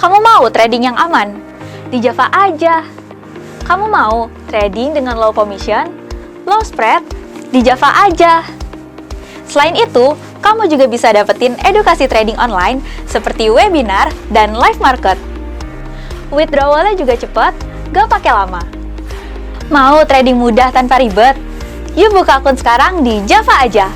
Kamu mau trading yang aman? Di Java aja. Kamu mau trading dengan low commission, low spread? Di Java aja. Selain itu, kamu juga bisa dapetin edukasi trading online seperti webinar dan live market. Withdrawalnya juga cepat, gak pakai lama. Mau trading mudah tanpa ribet? Yuk buka akun sekarang di Java aja.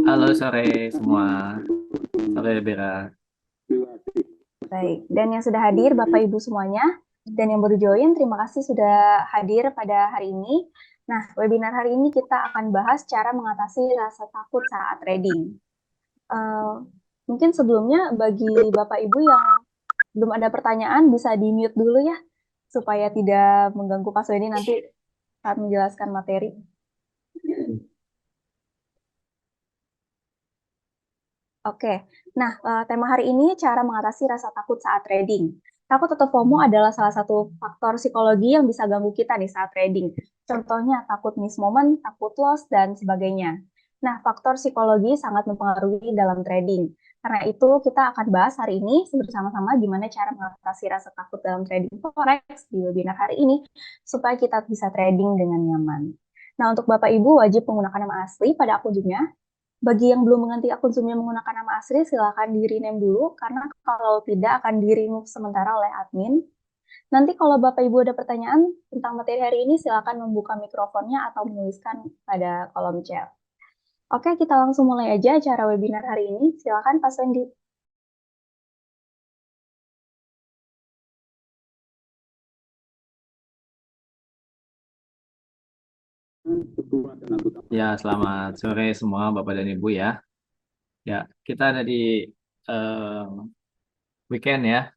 Halo sore semua, sore Bera. Baik, dan yang sudah hadir Bapak Ibu semuanya, dan yang baru join, terima kasih sudah hadir pada hari ini. Nah, webinar hari ini kita akan bahas cara mengatasi rasa takut saat trading. Mungkin sebelumnya bagi Bapak Ibu yang belum ada pertanyaan, bisa di-mute dulu ya, supaya tidak mengganggu Pak Sweni nanti saat menjelaskan materi. Oke, nah tema hari ini cara mengatasi rasa takut saat trading. Takut atau FOMO adalah salah satu faktor psikologi yang bisa ganggu kita nih saat trading. Contohnya takut miss moment, takut loss, dan sebagainya. Nah, faktor psikologi sangat mempengaruhi dalam trading. Karena itu kita akan bahas hari ini bersama-sama gimana cara mengatasi rasa takut dalam trading forex di webinar hari ini supaya kita bisa trading dengan nyaman. Nah, untuk Bapak Ibu wajib menggunakan nama asli pada akunnya. Bagi yang belum mengganti akun Zoom-nya menggunakan nama asli, silakan di-rename dulu, karena kalau tidak akan di-remove sementara oleh admin. Nanti kalau Bapak Ibu ada pertanyaan tentang materi hari ini, silakan membuka mikrofonnya atau menuliskan pada kolom chat. Oke, kita langsung mulai aja acara webinar hari ini. Silakan Pak Wendy. Ya, selamat sore semua Bapak dan Ibu ya. Ya, kita ada di weekend ya.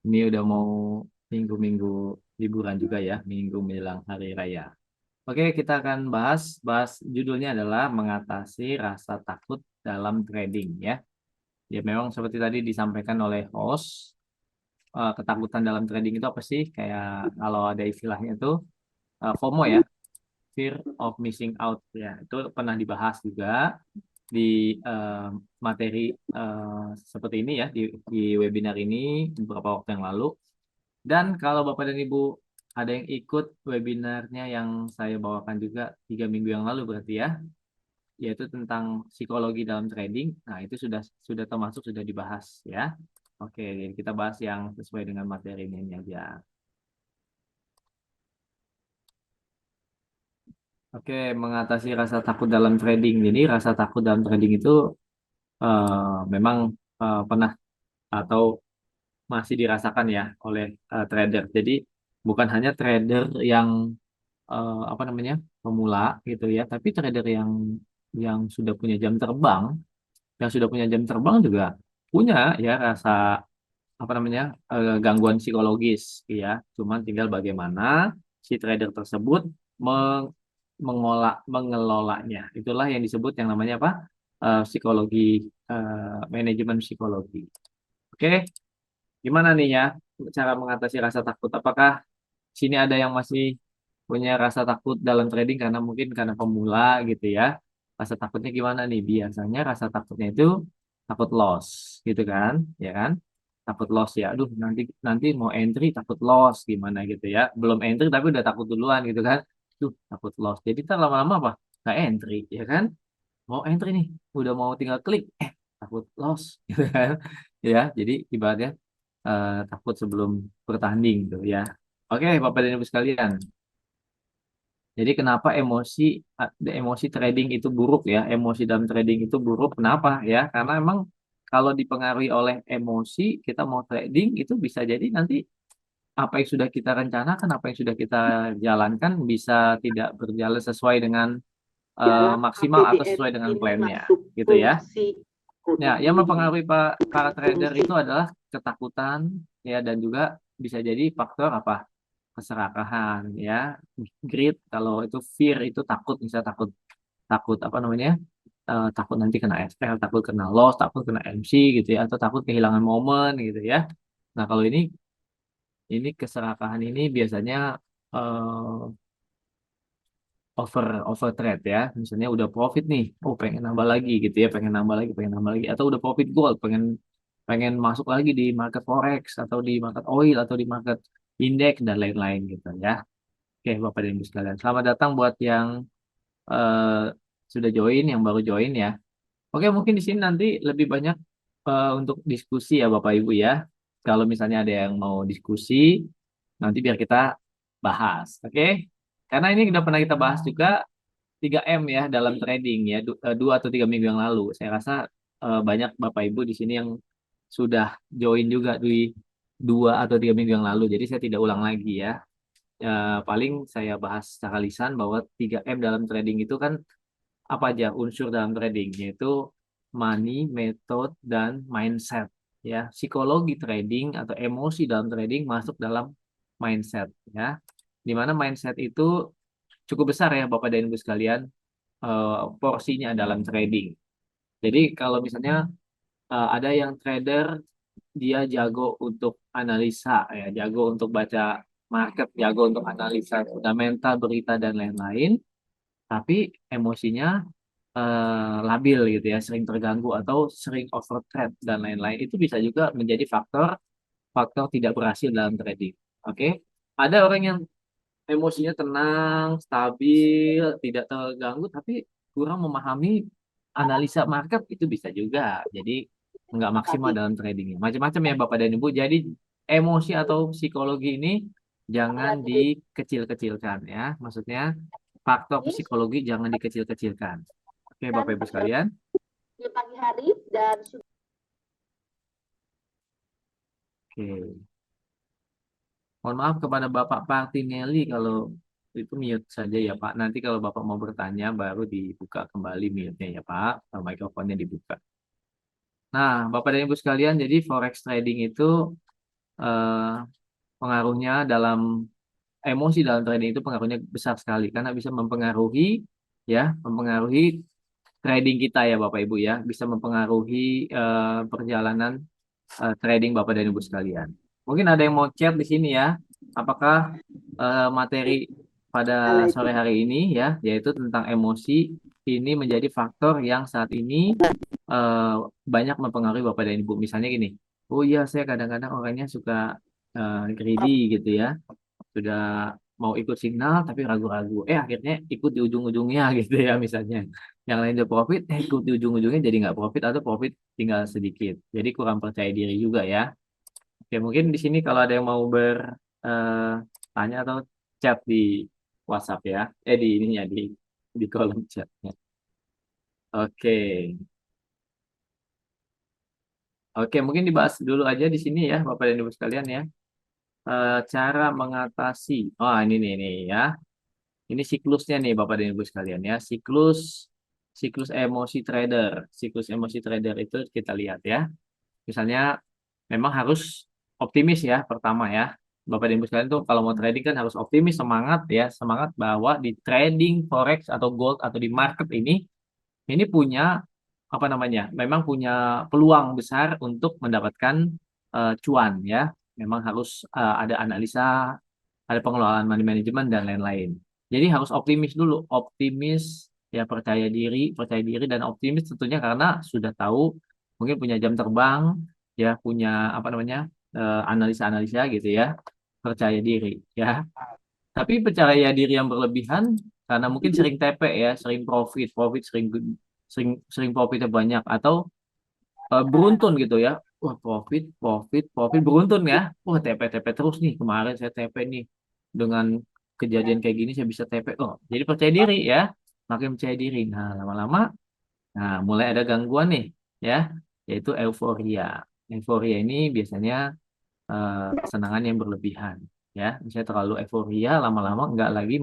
Ini udah mau minggu-minggu liburan juga ya, minggu menjelang hari raya. Oke, kita akan bahas judulnya adalah mengatasi rasa takut dalam trading ya. Ya, memang seperti tadi disampaikan oleh host, ketakutan dalam trading itu apa sih? Kayak kalau ada istilahnya itu FOMO ya, fear of missing out ya. Itu pernah dibahas juga di materi seperti ini ya di webinar ini beberapa waktu yang lalu. Dan kalau Bapak dan Ibu ada yang ikut webinarnya yang saya bawakan juga 3 minggu yang lalu berarti ya, yaitu tentang psikologi dalam trading. Nah, itu sudah termasuk sudah dibahas ya. Oke, jadi kita bahas yang sesuai dengan materi ini aja. Oke, mengatasi rasa takut dalam trading. Jadi rasa takut dalam trading itu memang pernah atau masih dirasakan ya oleh trader. Jadi bukan hanya trader yang apa namanya pemula gitu ya, tapi trader yang sudah punya jam terbang, juga punya ya rasa apa namanya gangguan psikologis ya. Cuman tinggal bagaimana si trader tersebut mengelolanya. Itulah yang disebut yang namanya apa? Psikologi, manajemen psikologi. Oke, gimana nih ya cara mengatasi rasa takut? Apakah sini ada yang masih punya rasa takut dalam trading karena mungkin karena pemula gitu ya? Rasa takutnya gimana nih? Biasanya rasa takutnya itu takut loss gitu kan, ya kan? Takut loss ya. Aduh, nanti nanti mau entry takut loss gimana gitu ya. Belum entry tapi udah takut duluan gitu kan. Duh, takut loss. Jadi ntar lama-lama apa? Nggak entry, ya kan? Mau entry nih, udah mau tinggal klik, takut loss, gitu kan? Ya, jadi ibaratnya takut sebelum bertanding tuh ya. Oke, Bapak dan Ibu sekalian. Jadi kenapa emosi trading itu buruk ya? Emosi dalam trading itu buruk. Kenapa ya? Karena emang kalau dipengaruhi oleh emosi, kita mau trading itu bisa jadi nanti apa yang sudah kita rencanakan, apa yang sudah kita jalankan bisa tidak berjalan sesuai dengan maksimal atau sesuai dengan plan-nya, gitu ya. Ya, yang mempengaruhi para trader itu adalah ketakutan, ya, dan juga bisa jadi faktor apa? Keserakahan, ya, greed. Kalau itu fear itu takut, misalnya takut takut apa namanya? Takut nanti kena SL, takut kena loss, takut kena MC gitu ya, atau takut kehilangan momen gitu ya. Nah, kalau ini keserakahan ini biasanya eh, over trade ya. Misalnya udah profit nih, oh pengen nambah lagi gitu ya, pengen nambah lagi, atau udah profit gold, pengen pengen masuk lagi di market forex atau di market oil atau di market indeks dan lain-lain gitu ya. Oke, Bapak dan Ibu sekalian, selamat datang buat yang eh, sudah join, yang baru join ya. Oke, mungkin di sini nanti lebih banyak untuk diskusi ya Bapak Ibu ya. Kalau misalnya ada yang mau diskusi, nanti biar kita bahas. Oke? Karena ini udah pernah kita bahas juga 3M ya dalam trading ya, 2 atau 3 minggu yang lalu. Saya rasa banyak Bapak Ibu di sini yang sudah join juga di 2 atau 3 minggu yang lalu. Jadi saya tidak ulang lagi ya. Paling saya bahas secara lisan bahwa 3M dalam trading itu kan apa aja unsur dalam trading, yaitu money, method, dan mindset ya. Psikologi trading atau emosi dalam trading masuk dalam mindset ya, dimana mindset itu cukup besar ya Bapak dan Ibu sekalian, porsinya dalam trading. Jadi kalau misalnya ada yang trader dia jago untuk analisa ya, jago untuk baca market, jago untuk analisa fundamental, berita, dan lain-lain, tapi emosinya labil gitu ya, sering terganggu atau sering overtrade dan lain-lain, itu bisa juga menjadi faktor faktor tidak berhasil dalam trading. Oke, ada orang yang emosinya tenang, stabil, tidak terganggu, tapi kurang memahami analisa market, itu bisa juga. Jadi nggak maksimal dalam tradingnya. Macam-macam ya Bapak dan Ibu. Jadi emosi atau psikologi ini jangan dikecil-kecilkan ya. Maksudnya faktor psikologi jangan dikecil-kecilkan. Oke Bapak Ibu sekalian. Oke. Mohon maaf kepada Bapak Partinelli kalau itu mute saja ya Pak. Nanti kalau Bapak mau bertanya baru dibuka kembali mute-nya ya Pak. Atau mikrofonnya dibuka. Nah, Bapak dan Ibu sekalian, jadi forex trading itu eh, pengaruhnya dalam emosi dalam trading itu pengaruhnya besar sekali karena bisa mempengaruhi ya, mempengaruhi trading kita ya Bapak Ibu ya, bisa mempengaruhi perjalanan trading Bapak dan Ibu sekalian. Mungkin ada yang mau chat di sini ya. Apakah materi pada sore hari ini ya, yaitu tentang emosi, ini menjadi faktor yang saat ini eh, banyak mempengaruhi Bapak dan Ibu. Misalnya gini, oh iya saya kadang-kadang orangnya suka greedy gitu ya, sudah mau ikut signal tapi ragu-ragu. Akhirnya ikut di ujung-ujungnya gitu ya misalnya. Yang lain udah profit, ikut di ujung-ujungnya jadi nggak profit atau profit tinggal sedikit. Jadi kurang percaya diri juga ya. Oke, mungkin di sini kalau ada yang mau bertanya atau chat di WhatsApp ya, di ininya di kolom chatnya. Oke, oke, mungkin dibahas dulu aja di sini ya, Bapak dan Ibu sekalian ya. Cara mengatasi, oh ini nih ya, ini siklusnya nih Bapak dan Ibu sekalian ya, siklus emosi trader, siklus emosi trader itu kita lihat ya. Misalnya memang harus optimis ya pertama ya. Bapak dan Ibu sekalian tuh kalau mau trading kan harus optimis, semangat ya, semangat bahwa di trading forex atau gold atau di market ini punya apa namanya? Memang punya peluang besar untuk mendapatkan cuan ya. Memang harus ada analisa, ada pengelolaan money management dan lain-lain. Jadi harus optimis dulu, optimis ya, percaya diri dan optimis tentunya karena sudah tahu, mungkin punya jam terbang ya, punya apa namanya? Analisa-analisa gitu ya. Percaya diri ya. Tapi percaya diri yang berlebihan karena mungkin sering TP ya, sering profit sering sering sering profitnya banyak, atau beruntun gitu ya. Wah, profit beruntun ya. Wah, TP terus nih. Kemarin saya TP nih. Dengan kejadian kayak gini saya bisa TP. Oh, jadi percaya diri ya. Makin percaya diri. Nah, lama-lama mulai ada gangguan nih ya. yaitu euforia. Euforia ini biasanya kesenangan yang berlebihan, ya. Misalnya terlalu euforia, lama-lama nggak lagi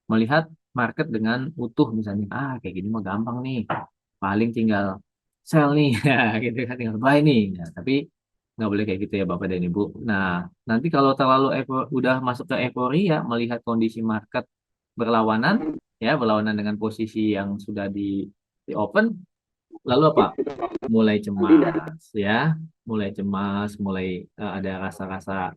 melihat market dengan utuh, misalnya, kayak gini mah gampang nih, paling tinggal sell nih, ya, gitu kan, tinggal buy nih. Nah, tapi nggak boleh kayak gitu ya Bapak dan Ibu. Nah, nanti kalau terlalu udah masuk ke euforia, melihat kondisi market berlawanan, ya, berlawanan dengan posisi yang sudah di open, lalu apa? Mulai cemas, ya, mulai cemas, mulai ada rasa-rasa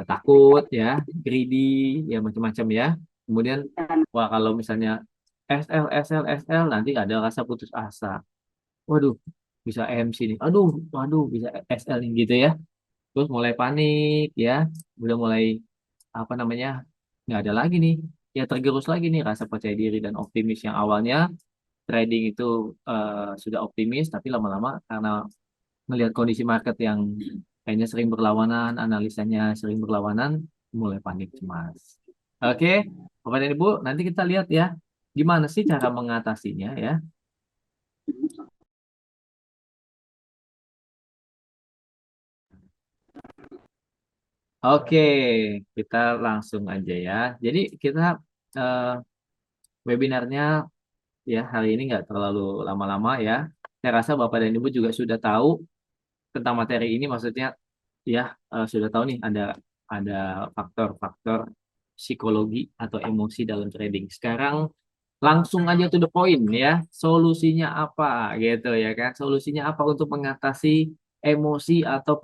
takut, ya, greedy, ya, macam-macam, ya. Kemudian, wah, kalau misalnya SL, SL, SL, nanti ada rasa putus asa. Waduh, bisa MC nih. Aduh, waduh, bisa SL nih, gitu ya. Terus mulai panik, ya, udah mulai apa namanya, nggak ada lagi nih, ya, tergerus lagi nih rasa percaya diri dan optimis yang awalnya trading itu sudah optimis, tapi lama-lama karena melihat kondisi market yang kayaknya sering berlawanan, analisanya sering berlawanan, mulai panik cemas. Oke, Bapak dan Ibu, nanti kita lihat ya, gimana sih cara mengatasinya, ya. Oke, kita langsung aja ya. Jadi kita eh, webinarnya, ya, hari ini nggak terlalu lama-lama, ya. Saya rasa Bapak dan Ibu juga sudah tahu tentang materi ini, maksudnya, ya, sudah tahu nih ada faktor-faktor psikologi atau emosi dalam trading. Sekarang langsung aja to the point, ya. Solusinya apa, gitu ya kan? Solusinya apa untuk mengatasi emosi atau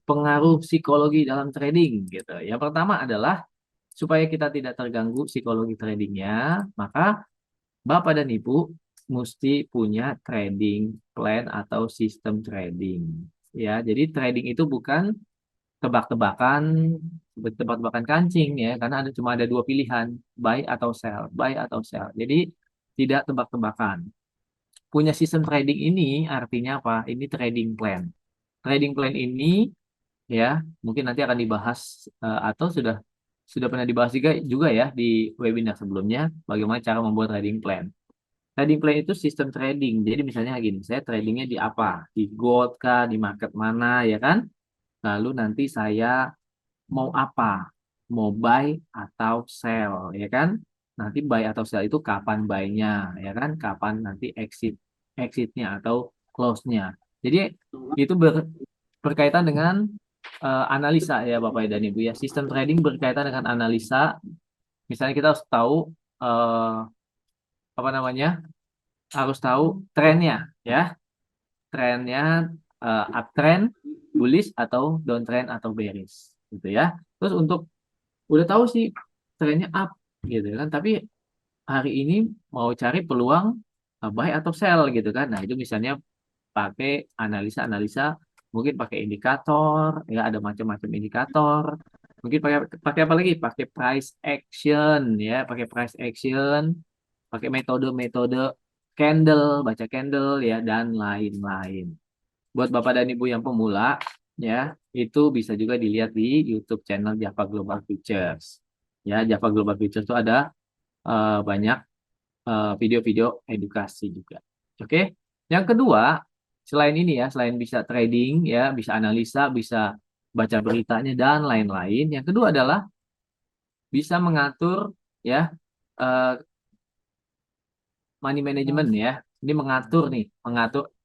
pengaruh psikologi dalam trading, gitu. Yang pertama adalah supaya kita tidak terganggu psikologi tradingnya, maka Bapak dan Ibu mesti punya trading plan atau sistem trading. Ya, jadi trading itu bukan tebak-tebakan, tebak-tebakan kancing, ya, karena cuma ada dua pilihan, buy atau sell, buy atau sell. Jadi tidak tebak-tebakan. Punya sistem trading ini artinya apa? Ini trading plan. Trading plan ini, ya, mungkin nanti akan dibahas atau sudah pernah dibahas juga ya di webinar sebelumnya, bagaimana cara membuat trading plan. Trading plan itu sistem trading. Jadi misalnya gini, saya tradingnya di apa? Di gold kah? Di market mana, ya kan? Lalu nanti saya mau apa? Mau buy atau sell, ya kan? Nanti buy atau sell itu kapan buy-nya, ya kan? Kapan nanti exitnya atau close-nya. Jadi itu berkaitan dengan analisa, ya Bapak dan Ibu, ya. Sistem trading berkaitan dengan analisa. Misalnya kita harus tahu eh, apa namanya? Harus tahu trennya, ya. Trennya uptrend, bullish atau downtrend atau bearish, gitu ya. Terus untuk udah tahu sih trennya up, gitu kan, tapi hari ini mau cari peluang buy atau sell, gitu kan. Nah, itu misalnya pakai analisa-analisa, mungkin pakai indikator, ya, ada macam-macam indikator. Mungkin pakai pakai apa lagi? Pakai price action, ya, pakai price action, pakai metode-metode candle, baca candle, ya, dan lain-lain. Buat Bapak dan Ibu yang pemula, ya, itu bisa juga dilihat di YouTube channel Java Global Futures. Ya, Java Global Futures itu ada banyak video-video edukasi juga. Oke. Yang kedua, selain ini, ya, selain bisa trading, ya, bisa analisa, bisa baca beritanya dan lain-lain. Yang kedua adalah bisa mengatur, ya, eh, money management, ya. Ini mengatur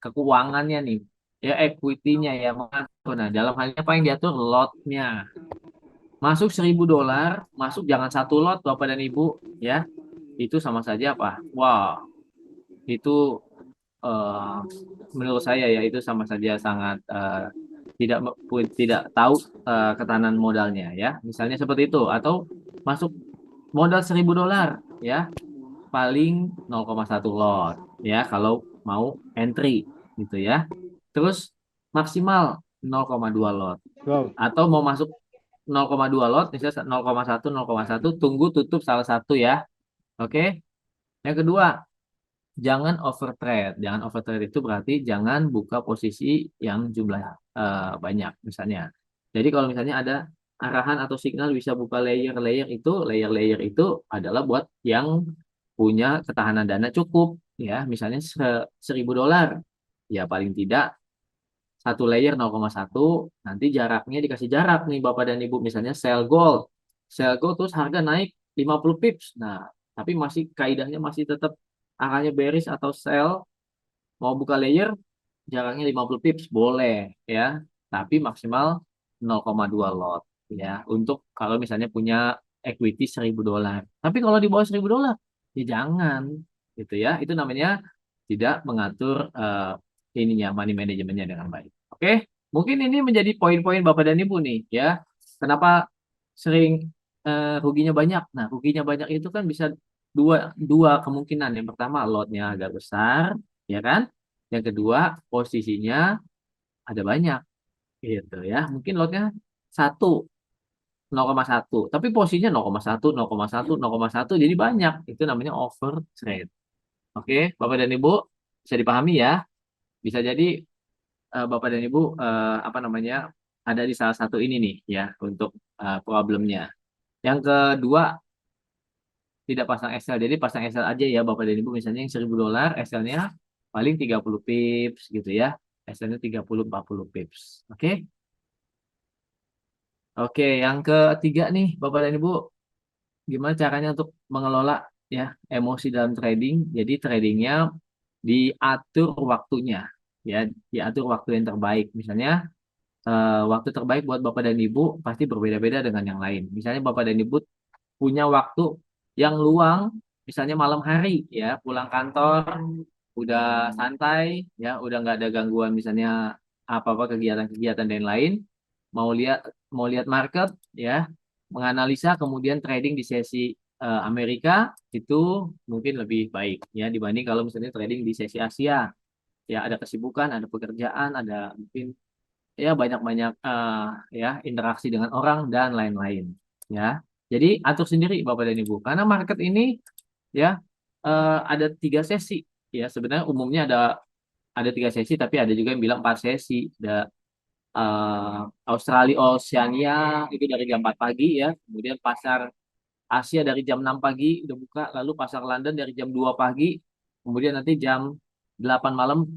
keuangannya nih, ya, equity-nya, ya, mengatur. Nah, dalam hal ini apa yang diatur? Lot-nya. Masuk $1.000, masuk jangan satu lot, Bapak dan Ibu, ya. Itu sama saja apa? Wow, itu eh, menurut saya, ya, itu sama saja sangat tidak tahu ketahanan modalnya, ya. Misalnya seperti itu, atau masuk modal $1.000, ya, paling 0,1 lot, ya, kalau mau entry, gitu ya. Terus maksimal 0,2 lot. Wow. Atau mau masuk 0,2 lot, misalnya 0,1 tunggu tutup salah satu, ya. Oke. Yang kedua, jangan overtrade. Jangan overtrade itu berarti jangan buka posisi yang jumlah banyak, misalnya. Jadi kalau misalnya ada arahan atau signal bisa buka layer-layer itu adalah buat yang punya ketahanan dana cukup, ya, misalnya $1.000, Ya paling tidak satu layer 0,1, nanti jaraknya dikasih jarak nih Bapak dan Ibu, misalnya sell gold. Sell gold terus harga naik 50 pips. Nah, tapi masih kaidahnya masih tetap arahnya bearish atau sell, mau buka layer jaraknya 50 pips boleh ya, tapi maksimal 0,2 lot ya. Untuk kalau misalnya punya equity $1.000. Tapi kalau di bawah $1.000 ya jangan gitu ya. Itu namanya tidak mengatur ininya money manajemennya dengan baik. Oke, mungkin ini menjadi poin-poin Bapak dan Ibu nih ya. Kenapa sering ruginya banyak? Nah, ruginya banyak itu kan bisa dua dua kemungkinan. Yang pertama lotnya agak besar, ya kan? Yang kedua posisinya ada banyak gitu ya. Mungkin lotnya satu 0,1, tapi posisinya 0,1, 0,1, 0,1 jadi banyak. Itu namanya over trade. Oke, Bapak dan Ibu bisa dipahami ya. Bisa jadi Bapak dan Ibu apa namanya ada di salah satu ini nih ya untuk problemnya. Yang kedua tidak pasang Excel. Jadi pasang Excel aja ya Bapak dan Ibu. Misalnya yang $1.000 Excelnya paling 30 pips gitu ya. Excelnya 30-40 pips. Oke. Oke, yang ketiga nih Bapak dan Ibu, gimana caranya untuk mengelola ya emosi dalam trading. Jadi tradingnya diatur waktunya ya, diatur waktu yang terbaik. Misalnya waktu terbaik buat Bapak dan Ibu pasti berbeda-beda dengan yang lain. Misalnya Bapak dan Ibu punya waktu yang luang, misalnya malam hari ya, pulang kantor udah santai ya, udah nggak ada gangguan misalnya apa-apa kegiatan-kegiatan dan lain, mau lihat market ya, menganalisa kemudian trading di sesi Amerika itu mungkin lebih baik ya dibanding kalau misalnya trading di sesi Asia. Ya ada kesibukan, ada pekerjaan, ada mungkin ya banyak-banyak ya interaksi dengan orang dan lain-lain ya. Jadi atur sendiri Bapak dan Ibu karena market ini ya ada 3 sesi ya. Sebenarnya umumnya ada 3 sesi tapi ada juga yang bilang 4 sesi. Ada Australia Oceania itu dari jam 4 pagi ya, kemudian pasar Asia dari jam 6 pagi udah buka, lalu pasar London dari jam 2 pagi, kemudian nanti jam 8 malam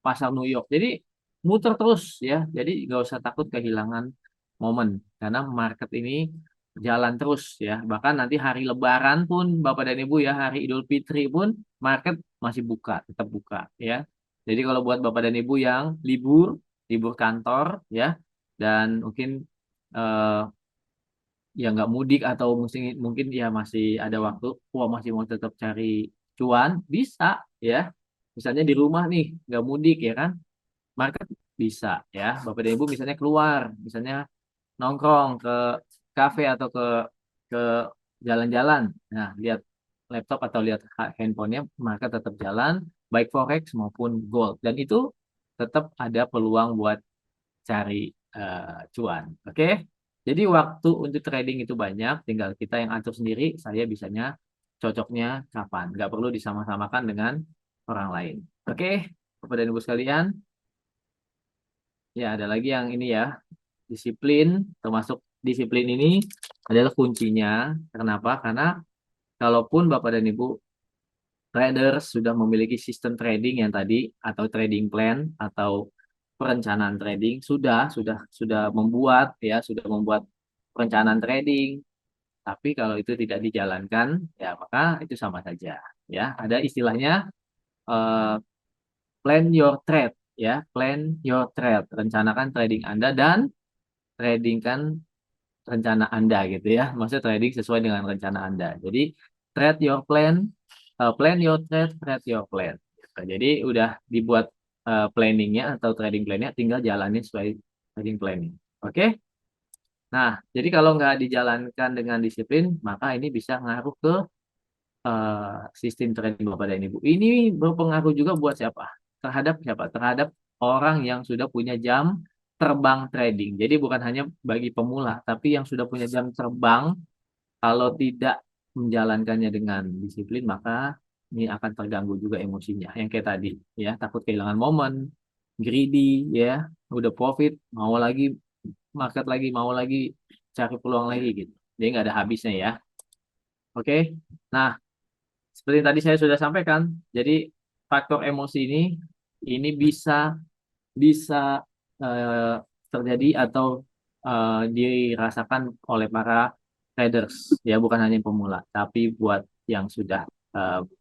pasar New York. Jadi muter terus ya. Jadi nggak usah takut kehilangan momen karena market ini jalan terus ya. Bahkan nanti hari Lebaran pun Bapak dan Ibu ya, hari Idul Fitri pun market masih buka, tetap buka ya. Jadi kalau buat Bapak dan Ibu yang libur kantor ya, dan mungkin eh, ya nggak mudik atau mungkin mungkin ya masih ada waktu, wah masih mau tetap cari cuan, bisa ya. Misalnya di rumah nih, nggak mudik ya kan, market bisa ya. Bapak dan Ibu misalnya keluar, misalnya nongkrong ke kafe atau ke jalan-jalan. Nah, lihat laptop atau lihat handphonenya, market tetap jalan, baik forex maupun gold. Dan itu tetap ada peluang buat cari cuan. Oke? Jadi waktu untuk trading itu banyak, tinggal kita yang atur sendiri. Saya bisanya cocoknya kapan. Nggak perlu disama-samakan dengan orang lain. Oke, Bapak dan Ibu sekalian. Ya, ada lagi yang ini ya, disiplin, termasuk disiplin ini adalah kuncinya. Kenapa? Karena kalaupun Bapak dan Ibu traders sudah memiliki sistem trading yang tadi atau trading plan atau perencanaan trading sudah membuat ya, sudah membuat perencanaan trading, tapi kalau itu tidak dijalankan ya maka itu sama saja ya. Ada istilahnya eh, plan your trade ya, plan your trade, rencanakan trading Anda dan tradingkan rencana Anda gitu ya. Maksudnya trading sesuai dengan rencana Anda. Jadi trade your plan, plan your trade, trade your plan. Gitu. Jadi udah dibuat planningnya atau trading plannya, tinggal jalanin sesuai trading planning. Oke? Nah, jadi kalau nggak dijalankan dengan disiplin, maka ini bisa ngaruh ke sistem trading Bapak dan Ibu. Ini berpengaruh juga buat siapa? Terhadap siapa? Terhadap orang yang sudah punya jam terbang trading. Jadi bukan hanya bagi pemula, tapi yang sudah punya jam terbang, kalau tidak menjalankannya dengan disiplin, maka ini akan terganggu juga emosinya. Yang kayak tadi, ya takut kehilangan momen, greedy, ya udah profit, mau lagi market lagi, mau lagi cari peluang lagi gitu. Jadi nggak ada habisnya ya. Oke. Nah, seperti yang tadi saya sudah sampaikan, jadi faktor emosi ini ini bisa bisa terjadi atau dirasakan oleh para traders ya, bukan hanya pemula, tapi buat yang sudah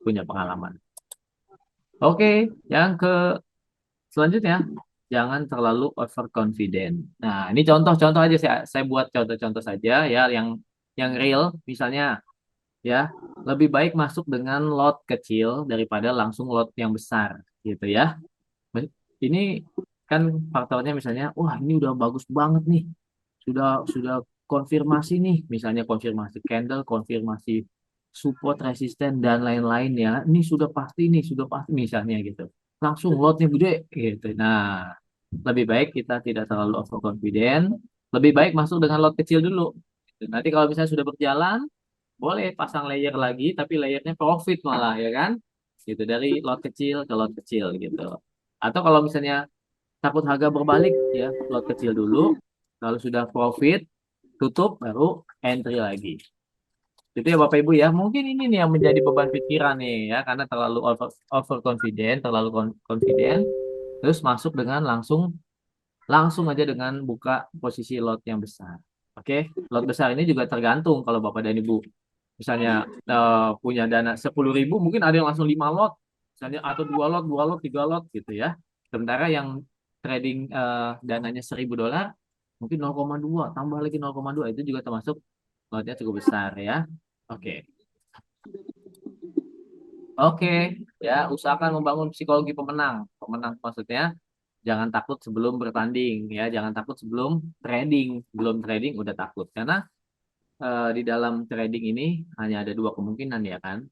punya pengalaman. Oke, yang selanjutnya jangan terlalu overconfident. Nah, ini contoh-contoh aja, saya buat contoh-contoh saja ya yang real. Misalnya ya, lebih baik masuk dengan lot kecil daripada langsung lot yang besar gitu ya. Ini kan faktornya misalnya, wah ini udah bagus banget nih, sudah konfirmasi nih, misalnya konfirmasi candle, konfirmasi support, resisten dan lain-lain ya. Ini sudah pasti misalnya gitu. Langsung lotnya gede gitu. Nah, lebih baik kita tidak terlalu overconfident, lebih baik masuk dengan lot kecil dulu. Nanti kalau misalnya sudah berjalan, boleh pasang layer lagi, tapi layernya profit malah ya kan? Gitu, dari lot kecil ke lot kecil gitu. Atau kalau misalnya takut harga berbalik ya, lot kecil dulu, kalau sudah profit tutup baru entry lagi. Itu ya Bapak Ibu ya. Mungkin ini nih yang menjadi beban pikiran nih ya, karena terlalu overconfident, terlalu confident, terus masuk dengan langsung aja dengan buka posisi lot yang besar. Oke, lot besar ini juga tergantung kalau Bapak dan Ibu misalnya punya dana 10.000, mungkin ada yang langsung 5 lot, misalnya, atau 2 lot, 3 lot gitu ya. Sementara yang trading dananya $1.000, mungkin 0,2, tambah lagi 0,2, itu juga termasuk lotnya cukup besar ya. Oke. Oke, ya usahakan membangun psikologi pemenang. Pemenang maksudnya jangan takut sebelum bertanding ya, jangan takut sebelum trading. Belum trading udah takut, karena di dalam trading ini hanya ada dua kemungkinan ya kan,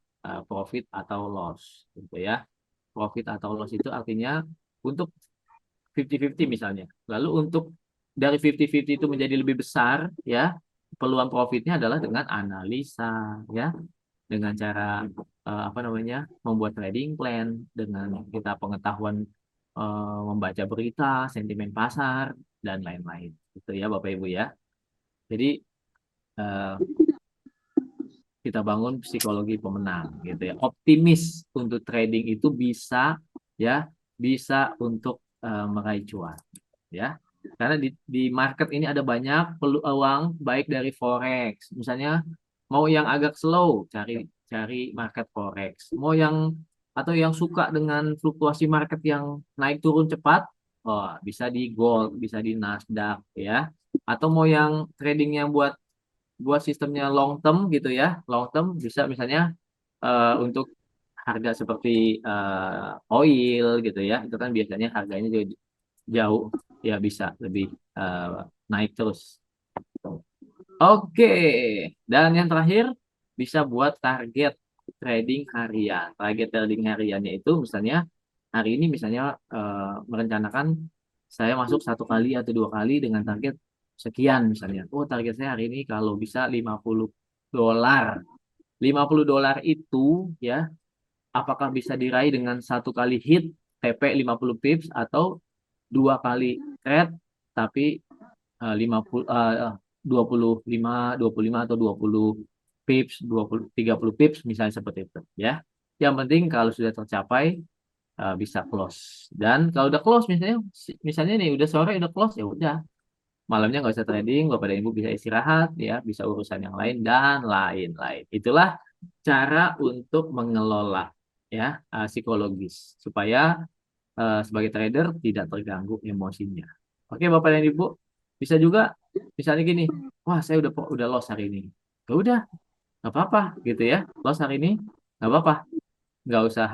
profit atau loss gitu ya. Profit atau loss itu artinya untuk 50-50 misalnya. Lalu untuk dari 50-50 itu menjadi lebih besar ya, peluang profitnya adalah dengan analisa ya, dengan cara apa namanya, membuat trading plan, dengan kita pengetahuan membaca berita, sentimen pasar dan lain-lain. Itu ya Bapak Ibu ya. Jadi eh, kita bangun psikologi pemenang gitu ya. Optimis untuk trading itu bisa ya, bisa untuk meraih cuan ya. Karena di market ini ada banyak peluang, baik dari forex. Misalnya mau yang agak slow, cari cari market forex. Mau yang atau yang suka dengan fluktuasi market yang naik turun cepat, oh bisa di gold, bisa di Nasdaq ya. Atau mau yang trading yang buat sistemnya long term gitu ya, long term bisa misalnya untuk harga seperti oil gitu ya, itu kan biasanya harganya juga jauh ya, bisa lebih eh, naik terus. Oke, dan yang terakhir bisa buat target trading harian. Target trading hariannya itu misalnya hari ini misalnya merencanakan saya masuk 1 kali atau 2 kali dengan target sekian misalnya. Oh, target saya hari ini kalau bisa $50. $50 itu ya, apakah bisa diraih dengan 1 kali hit TP 50 pips atau 2 kali trade tapi 50 25 atau 20 pips, 20 30 pips misalnya, seperti itu ya. Yang penting kalau sudah tercapai bisa close. Dan kalau udah close misalnya nih udah sore udah close, ya udah, malamnya nggak usah trading, Bapak dan Ibu bisa istirahat ya, bisa urusan yang lain dan lain-lain. Itulah cara untuk mengelola ya psikologis supaya sebagai trader tidak terganggu emosinya. Oke Bapak dan Ibu, bisa juga misalnya gini, wah saya udah loss hari ini. Ya udah, nggak apa-apa gitu ya. Loss hari ini nggak apa-apa. Nggak usah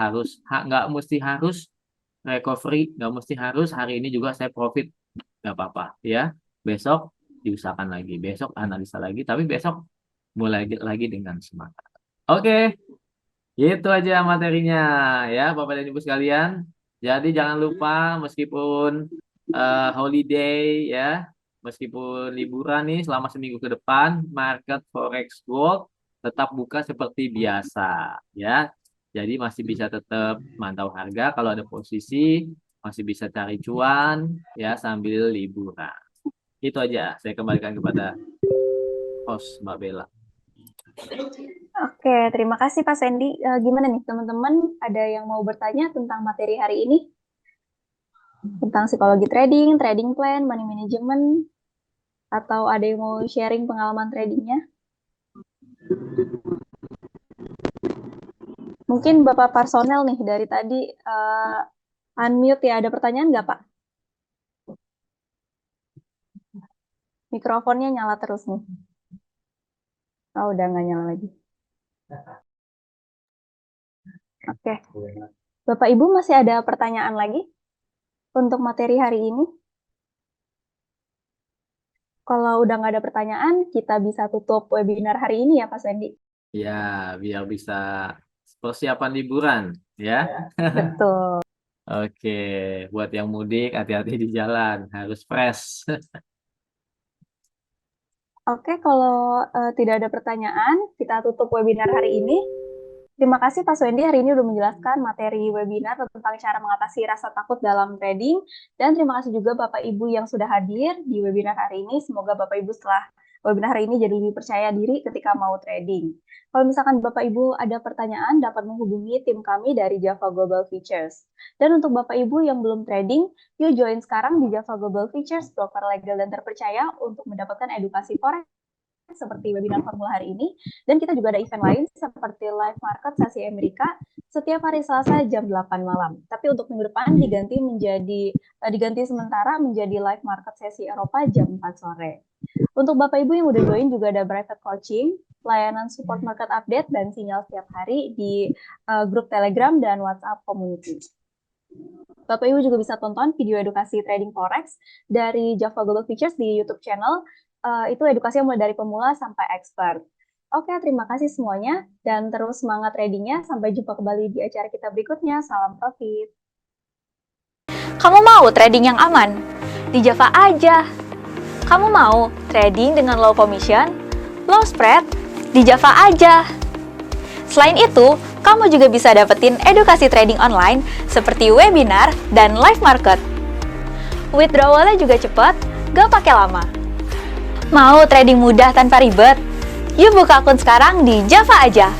nggak mesti harus recovery, nggak mesti harus hari ini juga saya profit, nggak apa-apa ya. Besok diusahakan lagi, besok analisa lagi, tapi besok mulai lagi dengan semangat. Oke, itu aja materinya ya Bapak dan Ibu sekalian. Jadi jangan lupa, meskipun holiday ya, meskipun liburan nih selama seminggu ke depan, market forex gold tetap buka seperti biasa ya. Jadi masih bisa tetap mantau harga, kalau ada posisi masih bisa cari cuan ya sambil liburan. Itu aja, saya kembalikan kepada host Mbak Bella. Oke, terima kasih Pak Sandy. Gimana nih teman-teman? Ada yang mau bertanya tentang materi hari ini? tentang psikologi trading, trading plan, money management, atau ada yang mau sharing pengalaman tradingnya? Mungkin Bapak personel nih dari tadi unmute ya, ada pertanyaan nggak Pak? Mikrofonnya nyala terus nih. Oh, udah nggak nyala lagi. Oke. Bapak Ibu masih ada pertanyaan lagi untuk materi hari ini? Kalau udah nggak ada pertanyaan, kita bisa tutup webinar hari ini ya Pak Sandy. Ya, biar bisa persiapan liburan, ya. Betul. Oke, buat yang mudik, hati-hati di jalan, harus fresh. Oke, kalau tidak ada pertanyaan, kita tutup webinar hari ini. Terima kasih Pak Swendi hari ini sudah menjelaskan materi webinar tentang cara mengatasi rasa takut dalam trading. Dan terima kasih juga Bapak Ibu yang sudah hadir di webinar hari ini. Semoga Bapak Ibu setelah webinar hari ini jadi lebih percaya diri ketika mau trading. Kalau misalkan Bapak Ibu ada pertanyaan, dapat menghubungi tim kami dari Java Global Features. Dan untuk Bapak Ibu yang belum trading, yuk join sekarang di Java Global Features, broker legal dan terpercaya untuk mendapatkan edukasi forex seperti webinar formula hari ini. Dan kita juga ada event lain seperti live market sesi Amerika setiap hari Selasa jam 8 malam. Tapi untuk minggu depan diganti sementara menjadi live market sesi Eropa jam 4 sore. Untuk Bapak Ibu yang udah join juga ada private coaching, layanan support market update dan sinyal setiap hari di grup Telegram dan WhatsApp community. Bapak Ibu juga bisa tonton video edukasi trading forex dari Java Global Features di YouTube channel. Itu edukasi yang mulai dari pemula sampai expert. Oke, terima kasih semuanya dan terus semangat tradingnya. Sampai jumpa kembali di acara kita berikutnya. Salam profit. Kamu mau trading yang aman? Di Java aja. Kamu mau trading dengan low commission, low spread? Di Java aja. Selain itu, kamu juga bisa dapetin edukasi trading online seperti webinar dan live market. Withdrawalnya juga cepat, gak pakai lama. Mau trading mudah tanpa ribet? Yuk buka akun sekarang di Java aja.